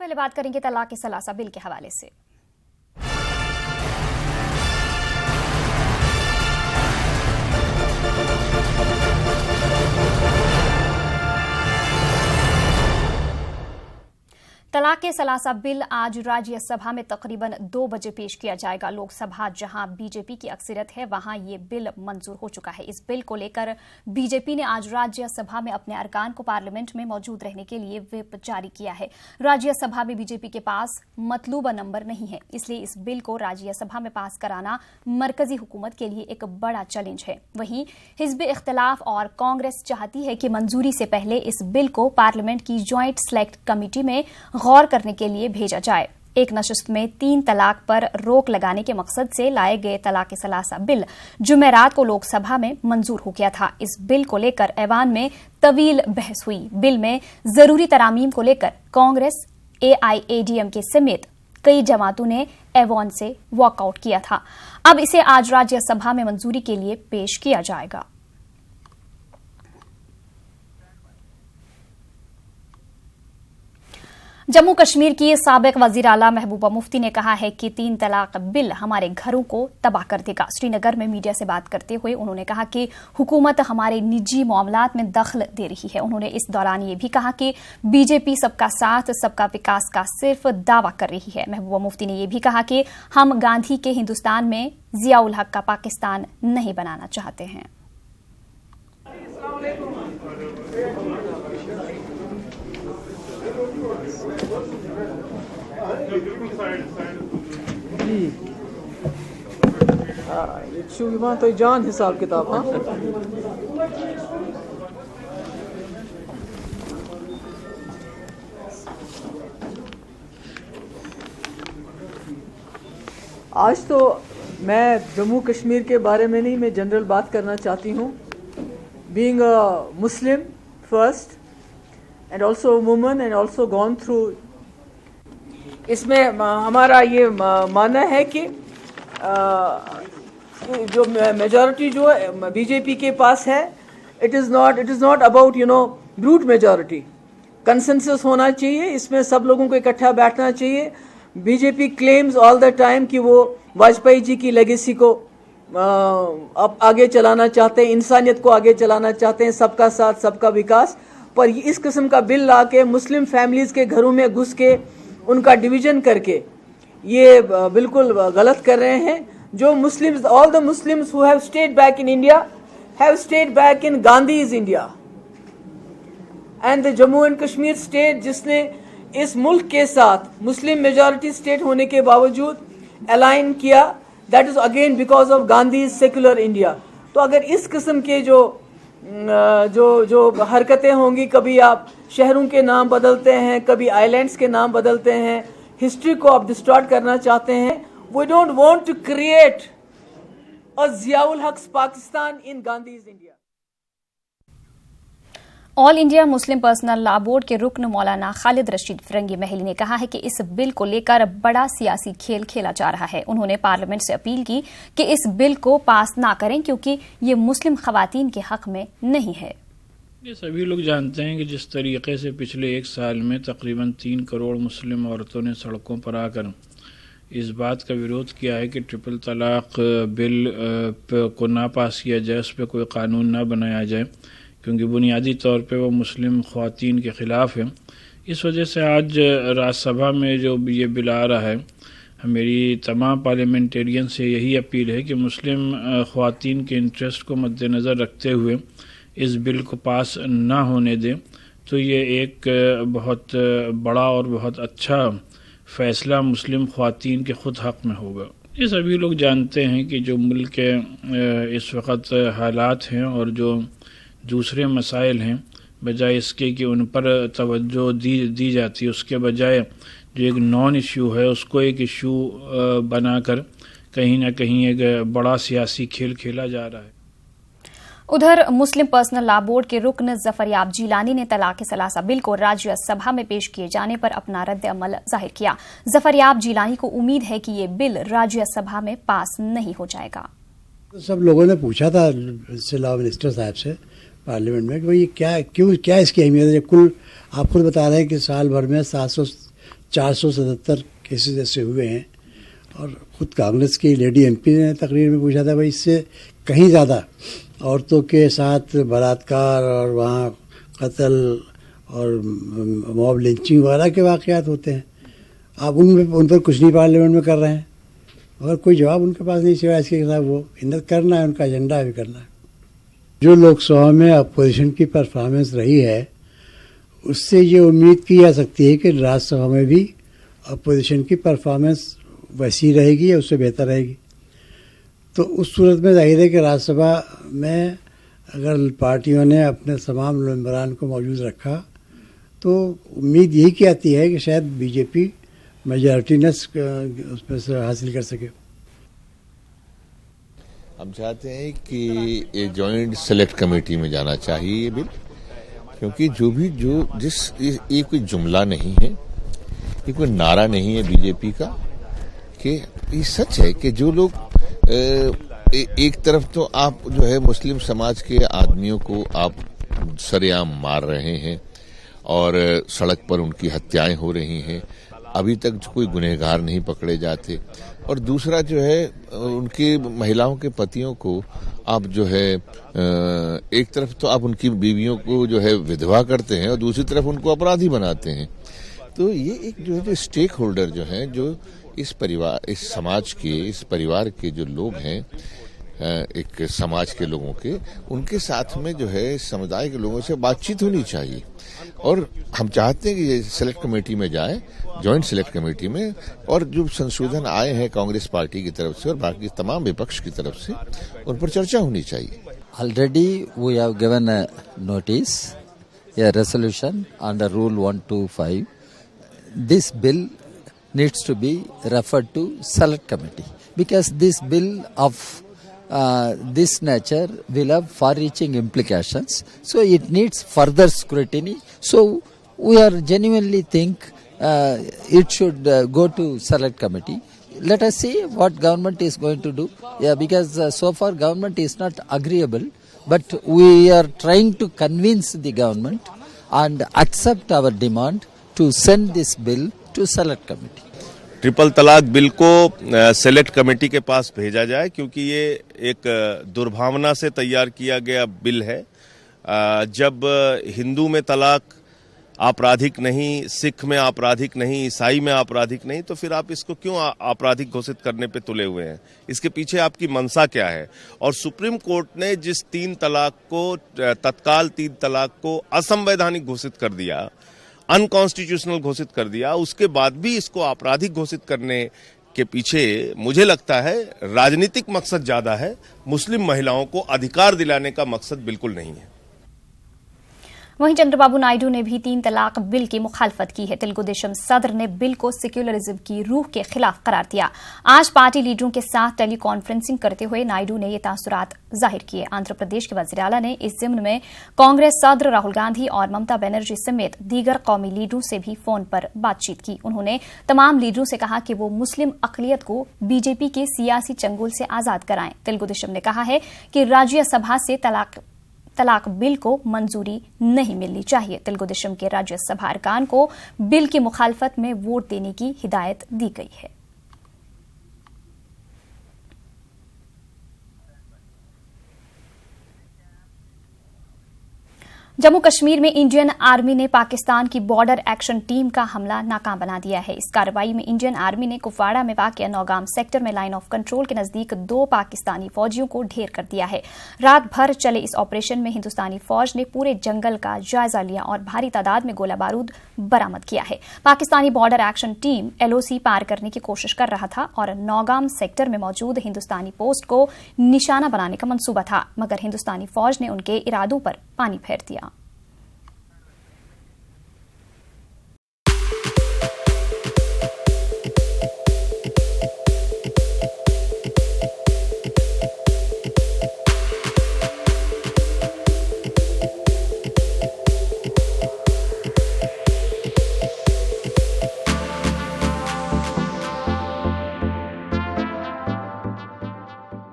पहले बात करेंगे तलाक सलासा बिल के हवाले से। तलाक सलासा बिल आज राज्यसभा में तकरीबन 2 बजे पेश किया जाएगा। लोकसभा जहां बीजेपी की अक्सरियत है वहां ये बिल मंजूर हो चुका है। इस बिल को लेकर बीजेपी ने आज राज्यसभा में अपने अरकान को पार्लियामेंट में मौजूद रहने के लिए व्हिप जारी किया है। राज्यसभा में बीजेपी के पास मतलूबा नंबर नहीं है, इसलिए इस बिल को राज्यसभा में पास कराना मरकजी हुकूमत के लिए एक बड़ा चैलेंज है। वहीं हिज़्ब इख्तिलाफ और कांग्रेस चाहती है कि मंजूरी से पहले इस बिल को पार्लियामेंट की ज्वाइंट सेलेक्ट कमेटी में गौर करने के लिए भेजा जाए। एक नशिस्त में 3 तलाक पर रोक लगाने के मकसद से लाए गए तलाक सलासा बिल जुमेरात को लोकसभा में मंजूर हो गया था। इस बिल को लेकर ऐवान में तवील बहस हुई। बिल में जरूरी तरामीम को लेकर कांग्रेस, AIADMK समेत कई जमातों ने ऐवान से वॉकआउट किया था। अब इसे आज राज्यसभा में मंजूरी के लिए पेश किया जाएगा। जम्मू कश्मीर की साबिक वजीर आला महबूबा मुफ्ती ने कहा है कि 3 तलाक बिल हमारे घरों को तबाह कर देगा। श्रीनगर में मीडिया से बात करते हुए उन्होंने कहा कि हुकूमत हमारे निजी मामलात में दखल दे रही है। उन्होंने इस दौरान ये भी कहा कि बीजेपी सबका साथ सबका विकास का सिर्फ दावा कर रही है। महबूबा मुफ्ती ने यह भी कहा कि हम गांधी के हिंदुस्तान में जियाउल हक का पाकिस्तान नहीं बनाना चाहते हैं। शुभिमान तो जान हिसाब किताब। हाँ, आज तो मैं जम्मू कश्मीर के बारे में नहीं, मैं जनरल बात करना चाहती हूँ। Being a Muslim first and also woman and also gone through, इसमें हमारा ये मानना है कि जो मेजॉरिटी जो बीजेपी के पास है, it is not about brute majority. Consensus होना चाहिए, इसमें सब लोगों को इकट्ठा बैठना चाहिए। BJP claims all the time कि वो वाजपेयी जी की लेगेसी को अब आगे चलाना चाहते हैं, इंसानियत को आगे चलाना चाहते हैं, सबका साथ सबका विकास। पर इस किस्म का बिल ला के मुस्लिम फैमिलीज़ के घरों में घुस के उनका डिवीजन करके ये बिल्कुल गलत कर रहे हैं। जो Muslims, all the Muslims who have stayed back in India have stayed back in Gandhi's India and the Jammu and Kashmir state, जिसने इस मुल्क के साथ मुस्लिम मेजॉरिटी स्टेट होने के बावजूद अलाइन किया, that is again because of Gandhi's secular India. तो अगर इस किस्म के जो हरकतें होंगी, कभी आप शहरों के नाम बदलते हैं, कभी आइलैंड्स के नाम बदलते हैं, हिस्ट्री को आप डिस्टॉर्ट करना चाहते हैं। We don't want to create a Ziaul Haq Pakistan in Gandhi's India. All India Muslim personal law board के रुकन मौलाना खालिद रशीद फिरंगी महली ने कहा है कि इस बिल को लेकर बड़ा सियासी खेल खेला जा रहा है। उन्होंने पार्लियामेंट से अपील की कि इस बिल को पास ना करें क्योंकि ये मुस्लिम खवातीन के हक में नहीं है। ये सभी लोग जानते हैं कि जिस तरीके से पिछले 1 साल में तकरीबन 3 करोड़ मुस्लिम औरतों ने सड़कों पर आकर इस बात का विरोध किया है कि ट्रिपल तलाक बिल को ना पास किया जाए, उस पर कोई कानून ना बनाया जाए, क्योंकि बुनियादी तौर पे वो मुस्लिम ख़वातीन के ख़िलाफ़ है। इस वजह से आज राज्यसभा में जो ये बिल आ रहा है, मेरी तमाम पार्लियामेंटेरियन से यही अपील है कि मुस्लिम ख़वातीन के इंटरेस्ट को मद्देनज़र रखते हुए इस बिल को पास ना होने दें। तो ये एक बहुत बड़ा और बहुत अच्छा फ़ैसला मुस्लिम ख़वातीन के ख़ुद हक़ में होगा। ये सभी लोग जानते हैं कि जो मुल्क के इस वक्त हालात हैं और जो दूसरे मसाइल हैं, बजाय इसके कि उन पर तवज्जो दी जाती है, उसके बजाय जो एक नॉन इश्यू है उसको एक इश्यू बनाकर कहीं ना कहीं एक बड़ा सियासी खेल खेला जा रहा है। उधर मुस्लिम पर्सनल लॉ बोर्ड के रुकन जफरयाब जीलानी ने तलाक सलासा बिल को राज्यसभा में पेश किए जाने पर अपना रद्द अमल जाहिर किया। जफरयाब जीलानी को उम्मीद है कि ये बिल राज्यसभा में पास नहीं हो जाएगा। सब लोगों ने पूछा था लॉ मिनिस्टर साहब से पार्लियामेंट में कि भाई क्या इसकी अहमियत है। कुल आप खुद बता रहे हैं कि साल भर में 477 केसेस ऐसे हुए हैं। और ख़ुद कांग्रेस की लेडी एमपी ने तकरीर में पूछा था भाई इससे कहीं ज़्यादा औरतों के साथ बलात्कार और वहाँ कत्ल और मॉब लिंचिंग वगैरह के वाक़यात होते हैं। आप उन पर कुछ नहीं पार्लियामेंट में कर रहे हैं, मगर कोई जवाब उनके पास नहीं सिवाय इसके खिलाफ वो इन्हें करना है, उनका एजेंडा भी करना है। जो लोकसभा में अपोजिशन की परफॉर्मेंस रही है उससे ये उम्मीद की जा सकती है कि राज्यसभा में भी अपोजिशन की परफॉर्मेंस वैसी रहेगी या उससे बेहतर रहेगी। तो उस सूरत में जाहिर है कि राज्यसभा में अगर पार्टियों ने अपने तमाम मेंबरान को मौजूद रखा तो उम्मीद यही की आती है कि शायद बीजेपी मेजॉरिटीनेस उसमें से हासिल कर सके। हम चाहते हैं कि ये जॉइंट सेलेक्ट कमेटी में जाना चाहिए ये बिल, क्योंकि ये कोई जुमला नहीं है, ये कोई नारा नहीं है बीजेपी का, कि ये सच है कि जो लोग एक तरफ तो आप जो है मुस्लिम समाज के आदमियों को आप सरेआम मार रहे हैं और सड़क पर उनकी हत्याएं हो रही हैं, अभी तक कोई गुनहगार नहीं पकड़े जाते, और दूसरा जो है उनकी महिलाओं के पतियों को आप जो है एक तरफ तो आप उनकी बीवियों को जो है विधवा करते हैं और दूसरी तरफ उनको अपराधी बनाते हैं। तो ये एक जो है जो स्टेक होल्डर जो है, जो इस समाज के, इस परिवार के जो लोग हैं, एक समाज के लोगों के, उनके साथ में जो है समुदाय के लोगों से बातचीत होनी चाहिए। और हम चाहते हैं कि ये सेलेक्ट कमेटी में जाए, जॉइंट सेलेक्ट कमेटी में, और जो संशोधन आए हैं कांग्रेस पार्टी की तरफ से और बाकी तमाम विपक्ष की तरफ से, उन पर चर्चा होनी चाहिए। Already we have given a notice, a resolution under Rule 125. This bill needs to be referred to select committee because this bill of this nature will have far-reaching implications. So it needs further scrutiny. So we are genuinely think it should go to select committee. Let us see what government is going to do. Yeah, because so far government is not agreeable, but we are trying to convince the government and accept our demand to send this bill to select committee. Triple तलाक bill को select committee के पास भेजा जाए, क्योंकि ये एक दुर्भावना से तैयार किया गया बिल है। जब हिंदू में तलाक आपराधिक नहीं, सिख में आपराधिक नहीं, ईसाई में आपराधिक नहीं, तो फिर आप इसको क्यों आपराधिक घोषित करने पे तुले हुए हैं? इसके पीछे आपकी मंशा क्या है? और सुप्रीम कोर्ट ने जिस तत्काल तीन तलाक को असंवैधानिक घोषित कर दिया, अनकॉन्स्टिट्यूशनल घोषित कर दिया, उसके बाद भी इसको आपराधिक घोषित करने के पीछे मुझे लगता है राजनीतिक मकसद ज्यादा है। मुस्लिम महिलाओं को अधिकार दिलाने का मकसद बिल्कुल नहीं है। वहीं चंद्रबाबू नायडू ने भी 3 तलाक बिल की मुखालफत की है। तेलुगु देशम सदर ने बिल को सेक्युलरिज्म की रूह के खिलाफ करार दिया। आज पार्टी लीडरों के साथ टेली कॉन्फ्रेंसिंग करते हुए नायडू ने ये तासुरात जाहिर किए। आंध्र प्रदेश के वजीर आला ने इस जिम्न में कांग्रेस सदर राहुल गांधी और ममता बनर्जी समेत दीगर कौमी लीडरों से भी फोन पर बातचीत की। उन्होंने तमाम लीडरों से कहा कि वो मुस्लिम अकलियत को बीजेपी के सियासी चंगुल से आजाद कराएं। तेलुगु देशम ने कहा है कि राज्यसभा से तलाक बिल को मंजूरी नहीं मिलनी चाहिए। तेलुगु देशम के राज्यसभा अरकान को बिल की मुखालफत में वोट देने की हिदायत दी गई है। जम्मू कश्मीर में इंडियन आर्मी ने पाकिस्तान की बॉर्डर एक्शन टीम का हमला नाकाम बना दिया है। इस कार्रवाई में इंडियन आर्मी ने कुपवाड़ा में वाक़िया नौगाम सेक्टर में लाइन ऑफ कंट्रोल के नजदीक 2 पाकिस्तानी फौजियों को ढेर कर दिया है। रात भर चले इस ऑपरेशन में हिंदुस्तानी फौज ने पूरे जंगल का जायजा लिया और भारी तादाद में गोला बारूद बरामद किया है। Pakistani border action team LOC पार करने की कोशिश कर रहा था और नौगाम सेक्टर में मौजूद हिंदुस्तानी पोस्ट को निशाना बनाने का मंसूबा था, मगर हिंदुस्तानी फौज ने उनके इरादों पर पानी फेर दिया।